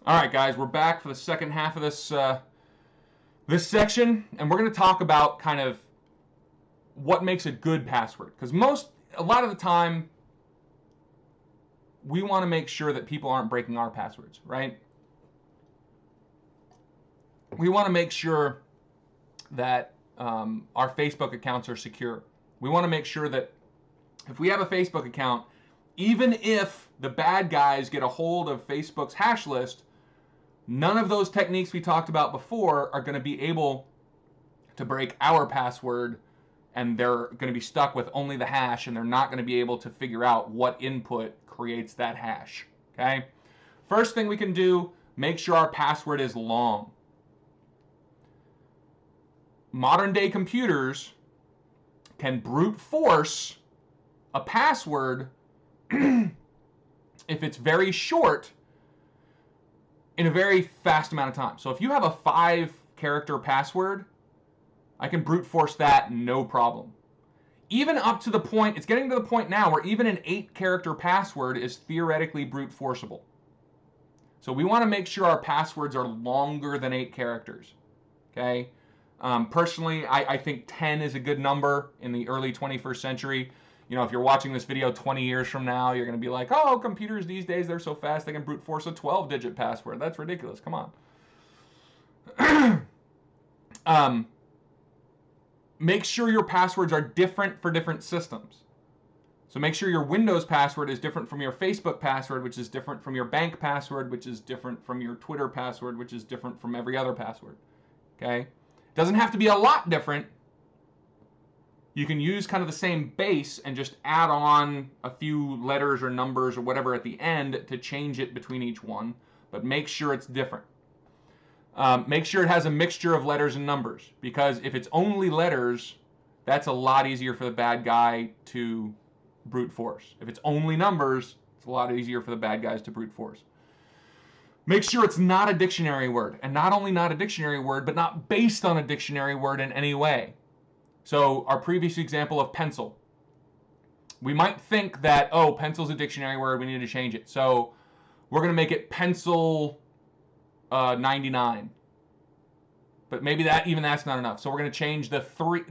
All right, guys, we're back for the second half of this section, and we're going to talk about kind of what makes a good password. Because a lot of the time, we want to make sure that people aren't breaking our passwords, right? We want to make sure that our Facebook accounts are secure. We want to make sure that if we have a Facebook account, even if the bad guys get a hold of Facebook's hash list, none of those techniques we talked about before are going to be able to break our password, and they're going to be stuck with only the hash, and they're not going to be able to figure out what input creates that hash. Okay? First thing we can do, make sure our password is long. Modern day computers can brute force a password if it's very short in a very fast amount of time. So if you have a 5-character password, I can brute force that no problem. Even up to the point, it's getting to the point now where even an 8-character password is theoretically brute forceable. So we want to make sure our passwords are longer than 8 characters. Okay? Personally, I think 10 is a good number in the early 21st century. You know, if you're watching this video 20 years from now, you're going to be like, oh, computers these days, they're so fast, they can brute force a 12-digit password. That's ridiculous. Come on. Make sure your passwords are different for different systems. So make sure your Windows password is different from your Facebook password, which is different from your bank password, which is different from your Twitter password, which is different from every other password. Okay? It doesn't have to be a lot different. You can use kind of the same base and just add on a few letters or numbers or whatever at the end to change it between each one, but make sure it's different. Make sure it has a mixture of letters and numbers, because if it's only letters, that's a lot easier for the bad guy to brute force. If it's only numbers, it's a lot easier for the bad guys to brute force. Make sure it's not a dictionary word, and not only not a dictionary word, but not based on a dictionary word in any way. So our previous example of pencil. We might think that, oh, pencil's a dictionary word, we need to change it. So we're going to make it pencil 99. But maybe that's not enough. So we're going to change the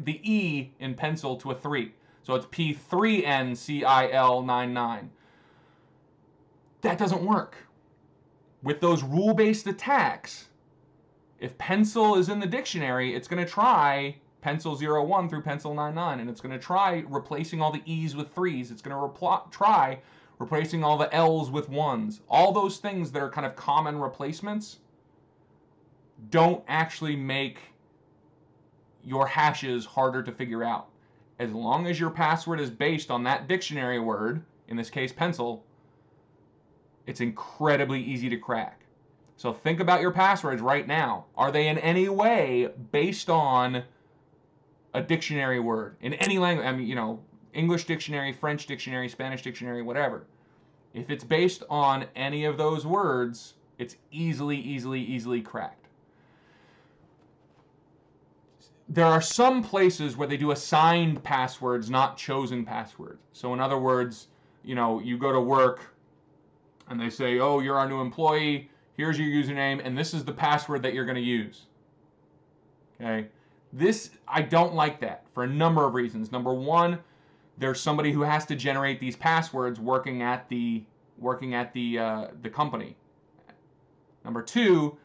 E in pencil to a 3. So it's P3NCIL99. That doesn't work. With those rule-based attacks, if pencil is in the dictionary, it's going to try pencil 01 through pencil 99, and it's going to try replacing all the E's with 3's. It's going to try replacing all the L's with 1's. All those things that are kind of common replacements don't actually make your hashes harder to figure out. As long as your password is based on that dictionary word, in this case pencil, it's incredibly easy to crack. So think about your passwords right now. Are they in any way based on a dictionary word in any language? I mean, you know, English dictionary, French dictionary, Spanish dictionary, whatever. If it's based on any of those words, it's easily cracked. There are some places where they do assigned passwords, not chosen passwords. So in other words, you know, you go to work and they say, oh, you're our new employee, here's your username, and this is the password that you're going to use. Okay? I don't like that for a number of reasons. Number one, there's somebody who has to generate these passwords working at the company. Number two,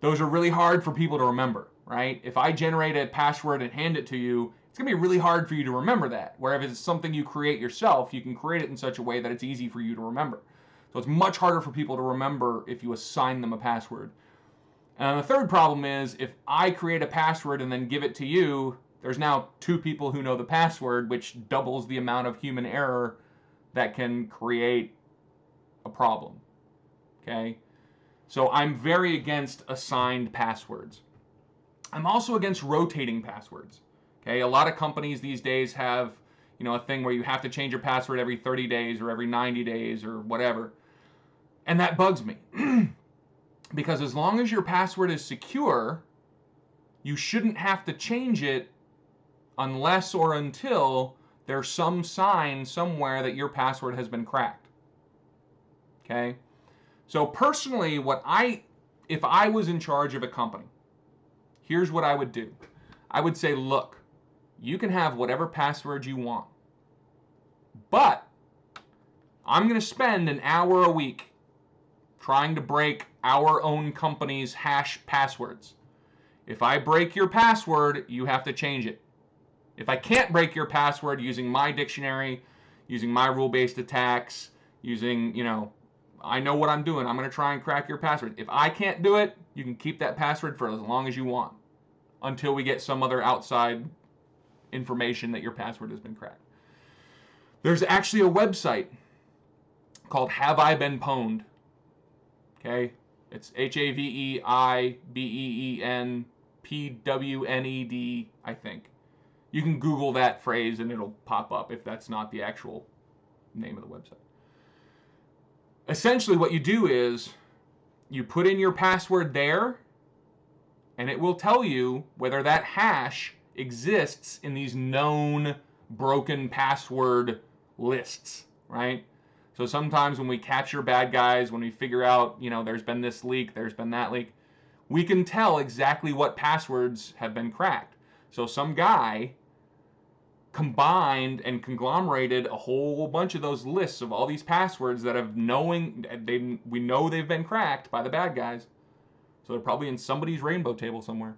those are really hard for people to remember, right? If I generate a password and hand it to you, it's going to be really hard for you to remember that. Whereas if it's something you create yourself, you can create it in such a way that it's easy for you to remember. So it's much harder for people to remember if you assign them a password. And the third problem is, if I create a password and then give it to you, there's now 2 people who know the password, which doubles the amount of human error that can create a problem. Okay? So I'm very against assigned passwords. I'm also against rotating passwords. Okay? A lot of companies these days have, you know, a thing where you have to change your password every 30 days or every 90 days or whatever. And that bugs me. Because as long as your password is secure, you shouldn't have to change it unless or until there's some sign somewhere that your password has been cracked. Okay? So personally, if I was in charge of a company, here's what I would do. I would say, look, you can have whatever password you want, but I'm going to spend an hour a week trying to break our own company's hash passwords. If I break your password, you have to change it. If I can't break your password using my dictionary, using my rule-based attacks, using, I know what I'm doing. I'm going to try and crack your password. If I can't do it, you can keep that password for as long as you want until we get some other outside information that your password has been cracked. There's actually a website called Have I Been Pwned? Okay? It's HAVEIBEENPWNED, I think. You can Google that phrase and it'll pop up if that's not the actual name of the website. Essentially what you do is you put in your password there and it will tell you whether that hash exists in these known broken password lists, right? So sometimes when we capture bad guys, when we figure out, there's been this leak, there's been that leak, we can tell exactly what passwords have been cracked. So some guy combined and conglomerated a whole bunch of those lists of all these passwords that we know they've been cracked by the bad guys. So they're probably in somebody's rainbow table somewhere,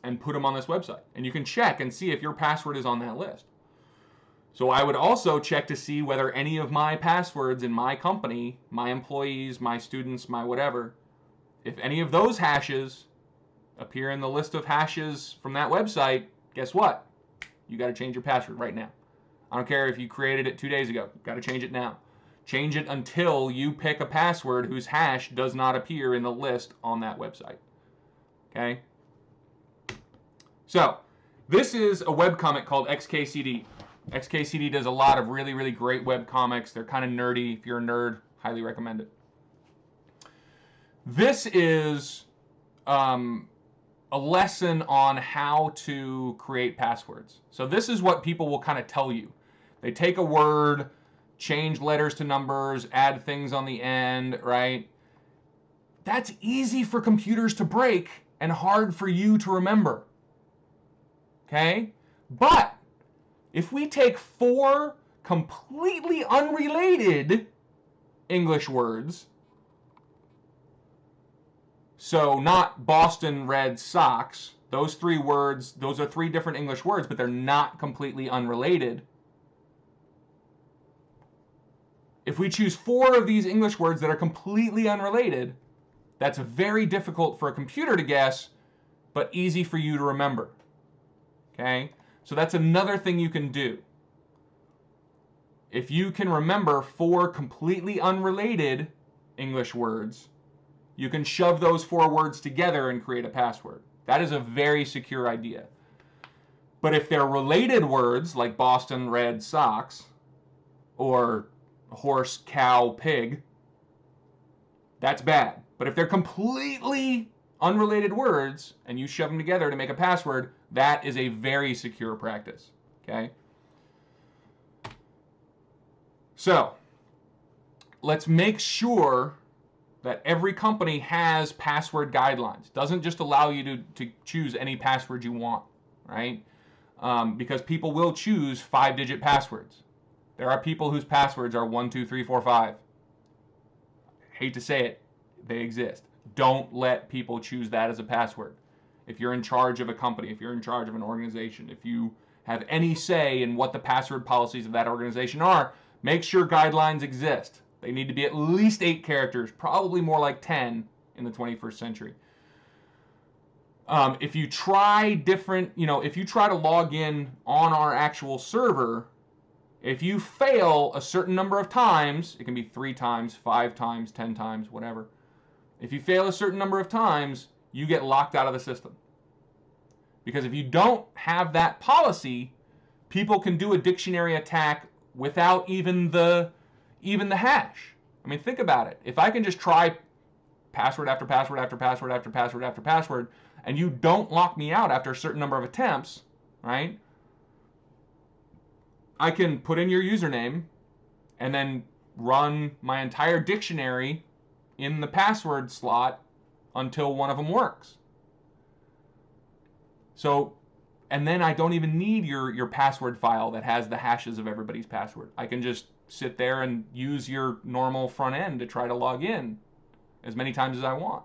and put them on this website. And you can check and see if your password is on that list. So I would also check to see whether any of my passwords in my company, my employees, my students, my whatever, if any of those hashes appear in the list of hashes from that website, guess what? You got to change your password right now. I don't care if you created it 2 days ago. You got to change it now. Change it until you pick a password whose hash does not appear in the list on that website. Okay? So, this is a webcomic called XKCD. XKCD does a lot of really, really great webcomics. They're kind of nerdy. If you're a nerd, highly recommend it. This is a lesson on how to create passwords. So this is what people will kind of tell you. They take a word, change letters to numbers, add things on the end, right? That's easy for computers to break and hard for you to remember. Okay? But if we take 4 completely unrelated English words, so not Boston Red Sox, those 3 words, those are 3 different English words, but they're not completely unrelated. If we choose 4 of these English words that are completely unrelated, that's very difficult for a computer to guess, but easy for you to remember. Okay? So that's another thing you can do. If you can remember 4 completely unrelated English words, you can shove those 4 words together and create a password. That is a very secure idea. But if they're related words, like Boston Red Sox, or horse, cow, pig, that's bad. But if they're completely unrelated words, and you shove them together to make a password, that is a very secure practice. Okay? So, let's make sure that every company has password guidelines. Doesn't just allow you to choose any password you want, right? Because people will choose 5-digit passwords. There are people whose passwords are 1, 2, 3, 4, 5. Hate to say it, they exist. Don't let people choose that as a password. If you're in charge of a company, if you're in charge of an organization, if you have any say in what the password policies of that organization are, make sure guidelines exist. They need to be at least 8 characters, probably more like 10 in the 21st century. If you try if you try to log in on our actual server, if you fail a certain number of times, it can be 3 times, 5 times, 10 times, whatever. If you fail a certain number of times, you get locked out of the system. Because if you don't have that policy, people can do a dictionary attack without even the hash. I mean, think about it. If I can just try password after password after password after password after password, and you don't lock me out after a certain number of attempts, right? I can put in your username and then run my entire dictionary in the password slot until one of them works. So, and then I don't even need your password file that has the hashes of everybody's password. I can just sit there and use your normal front end to try to log in as many times as I want.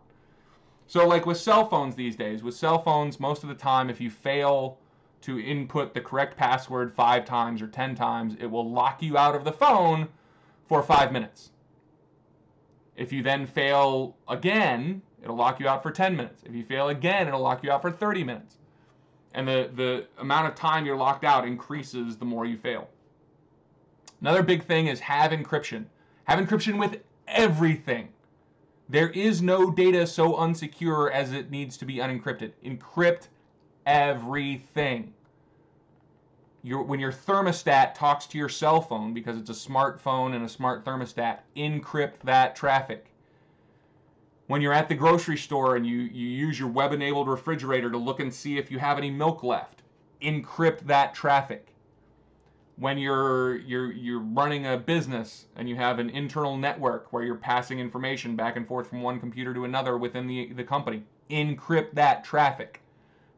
So like with cell phones these days, with cell phones, most of the time, if you fail to input the correct password 5 times or 10 times, it will lock you out of the phone for 5 minutes. If you then fail again, it'll lock you out for 10 minutes. If you fail again, it'll lock you out for 30 minutes. And the amount of time you're locked out increases the more you fail. Another big thing is have encryption. Have encryption with everything. There is no data so unsecure as it needs to be unencrypted. Encrypt everything. When your thermostat talks to your cell phone, because it's a smartphone and a smart thermostat, encrypt that traffic. When you're at the grocery store and you use your web-enabled refrigerator to look and see if you have any milk left, encrypt that traffic. When you're running a business and you have an internal network where you're passing information back and forth from one computer to another within the company, encrypt that traffic.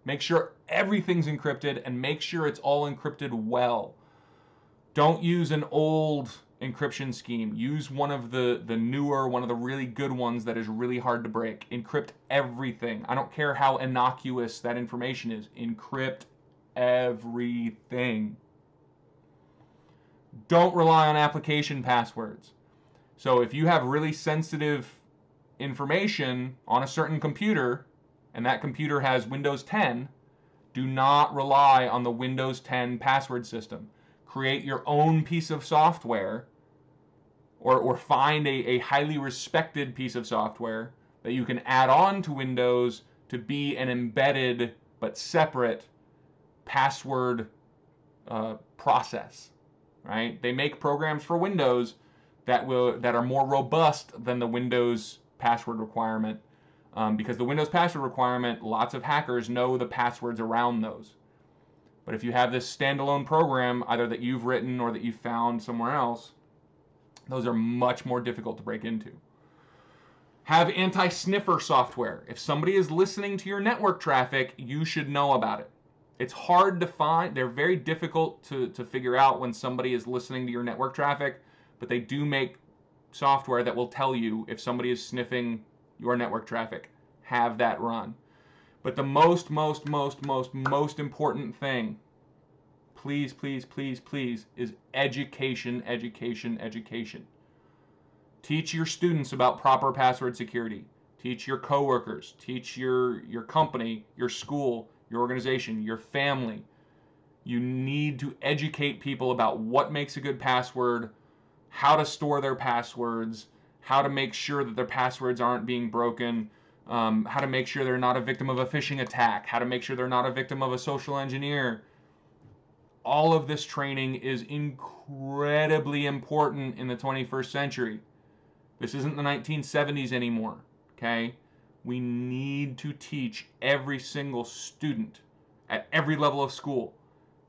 Make sure everything's encrypted and make sure it's all encrypted well. Don't use an old encryption scheme. Use one of the newer, one of the really good ones that is really hard to break. Encrypt everything. I don't care how innocuous that information is. Encrypt everything. Don't rely on application passwords. So if you have really sensitive information on a certain computer and that computer has Windows 10, do not rely on the Windows 10 password system. Create your own piece of software or find a highly respected piece of software that you can add on to Windows to be an embedded but separate password process. Right? They make programs for Windows that are more robust than the Windows password requirement, because the Windows password requirement, lots of hackers know the passwords around those. But if you have this standalone program, either that you've written or that you found somewhere else, those are much more difficult to break into. Have anti-sniffer software. If somebody is listening to your network traffic, you should know about it. It's hard to find. They're very difficult to figure out when somebody is listening to your network traffic, but they do make software that will tell you if somebody is sniffing your network traffic. Have that run. But the most important thing, please, please, please, please, is education, education, education. Teach your students about proper password security. Teach your coworkers. Teach your company, your school, your organization, your family. You need to educate people about what makes a good password, how to store their passwords, how to make sure that their passwords aren't being broken, how to make sure they're not a victim of a phishing attack, how to make sure they're not a victim of a social engineer. All of this training is incredibly important in the 21st century. This isn't the 1970s anymore, okay? We need to teach every single student at every level of school,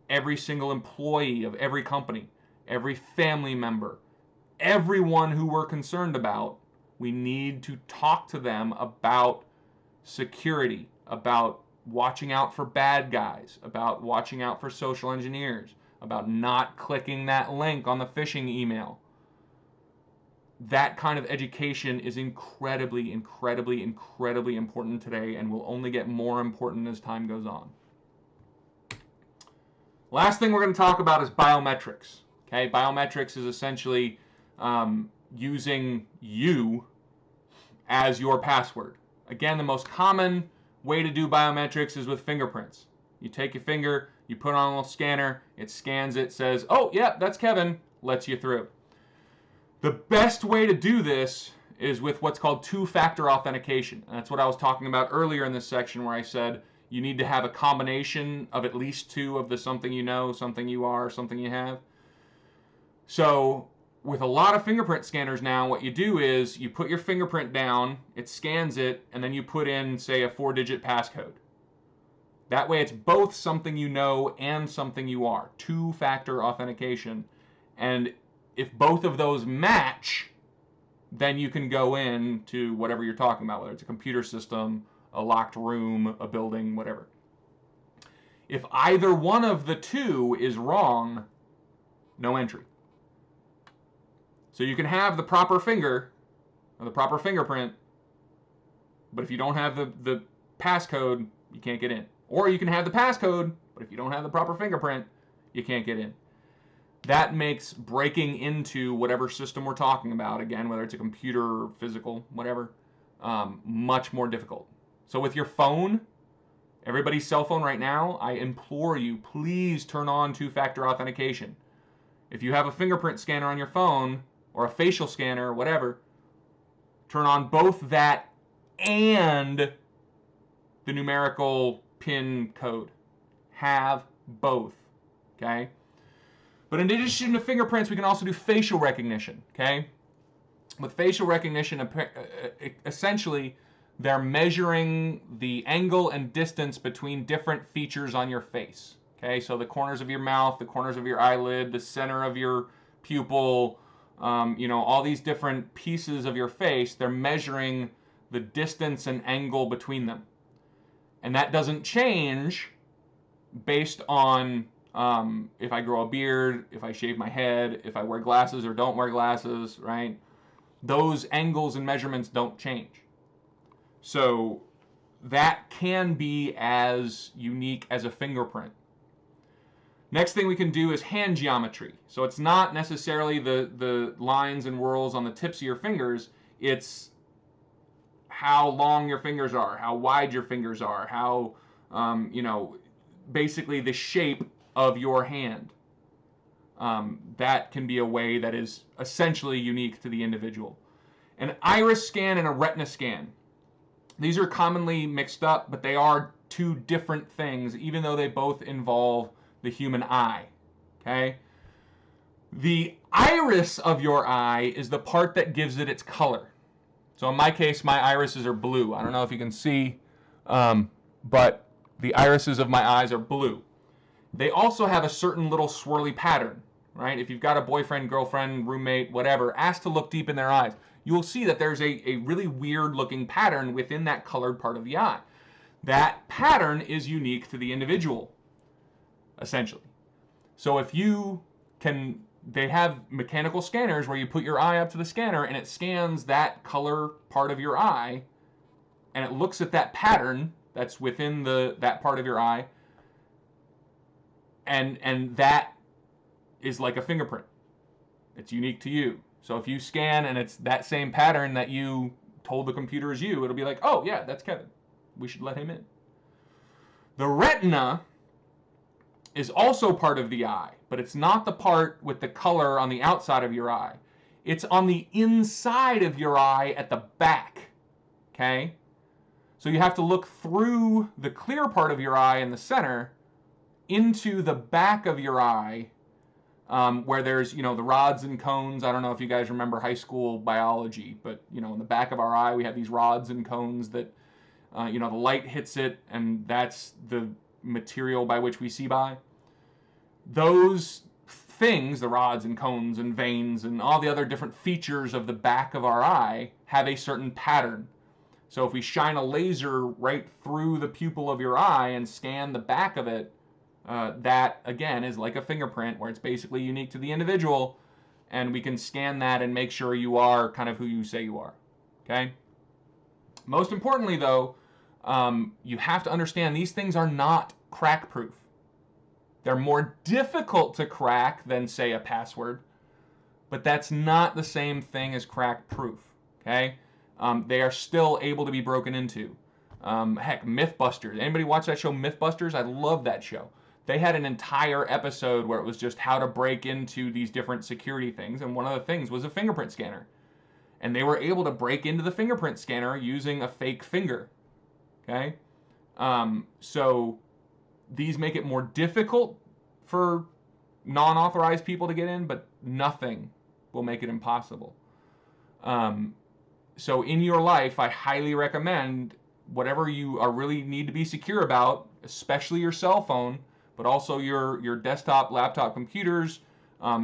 every single employee of every company, every family member, everyone who we're concerned about. We need to talk to them about security, about watching out for bad guys, about watching out for social engineers, about not clicking that link on the phishing email. That kind of education is incredibly, incredibly, incredibly important today and will only get more important as time goes on. Last thing we're going to talk about is biometrics. Okay, biometrics is essentially using you as your password. Again, the most common way to do biometrics is with fingerprints. You take your finger, you put it on a little scanner, it scans it, says, oh, yeah, that's Kevin, lets you through. The best way to do this is with what's called two-factor authentication. And that's what I was talking about earlier in this section where I said you need to have a combination of at least two of the something you know, something you are, something you have. So with a lot of fingerprint scanners now, what you do is you put your fingerprint down, it scans it, and then you put in, say, a 4-digit passcode. That way it's both something you know and something you are. Two-factor authentication. And if both of those match, then you can go in to whatever you're talking about, whether it's a computer system, a locked room, a building, whatever. If either one of the two is wrong, no entry. So you can have the proper finger or the proper fingerprint, but if you don't have the passcode, you can't get in. Or you can have the passcode, but if you don't have the proper fingerprint, you can't get in. That makes breaking into whatever system we're talking about, again, whether it's a computer or physical, whatever, much more difficult. So with your phone, everybody's cell phone right now, I implore you, please turn on two-factor authentication. If you have a fingerprint scanner on your phone, or a facial scanner, whatever, turn on both that and the numerical PIN code. Have both, okay? But in addition to fingerprints, we can also do facial recognition, okay? With facial recognition, essentially, they're measuring the angle and distance between different features on your face, okay? So the corners of your mouth, the corners of your eyelid, the center of your pupil, all these different pieces of your face, they're measuring the distance and angle between them. And that doesn't change based on if I grow a beard, if I shave my head, if I wear glasses or don't wear glasses, right? Those angles and measurements don't change. So that can be as unique as a fingerprint. Next thing we can do is hand geometry. So it's not necessarily the lines and whorls on the tips of your fingers, it's how long your fingers are, how wide your fingers are, how, basically the shape of your hand. That can be a way that is essentially unique to the individual. An iris scan and a retina scan. These are commonly mixed up, but they are two different things, even though they both involve the human eye, okay? The iris of your eye is the part that gives it its color. So in my case, my irises are blue. I don't know if you can see, but the irises of my eyes are blue. They also have a certain little swirly pattern, right? If you've got a boyfriend, girlfriend, roommate, whatever, ask to look deep in their eyes. You will see that there's a really weird looking pattern within that colored part of the eye. That pattern is unique to the individual, essentially. So if you can, they have mechanical scanners where you put your eye up to the scanner and it scans that color part of your eye and it looks at that pattern that's within that part of your eye, and that is like a fingerprint. It's unique to you. So if you scan and it's that same pattern that you told the computer is you, it'll be like, oh yeah, that's Kevin. We should let him in. The retina is also part of the eye, but it's not the part with the color on the outside of your eye. It's on the inside of your eye at the back, okay? So you have to look through the clear part of your eye in the center into the back of your eye, where there's, the rods and cones. I don't know if you guys remember high school biology, but, in the back of our eye, we have these rods and cones that, the light hits it, and that's the material by which we see by. Those things, the rods and cones and veins and all the other different features of the back of our eye, have a certain pattern. So if we shine a laser right through the pupil of your eye and scan the back of it, that, again, is like a fingerprint where it's basically unique to the individual, and we can scan that and make sure you are kind of who you say you are, okay? Most importantly, though, you have to understand these things are not crack-proof. They're more difficult to crack than, say, a password, but that's not the same thing as crack-proof, okay? They are still able to be broken into. Heck, Mythbusters. Anybody watch that show, Mythbusters? I love that show. They had an entire episode where it was just how to break into these different security things, and one of the things was a fingerprint scanner. And they were able to break into the fingerprint scanner using a fake finger, okay? So these make it more difficult for non-authorized people to get in, but nothing will make it impossible. So in your life, I highly recommend whatever you are really need to be secure about, especially your cell phone, but also your desktop, laptop computers,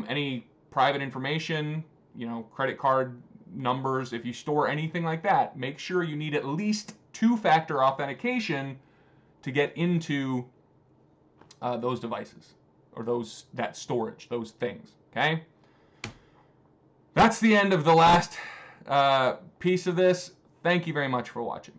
any private information, you know, credit card numbers, if you store anything like that, make sure you need at least two-factor authentication to get into those devices or that storage, those things. Okay, that's the end of the last piece of this. Thank you very much for watching.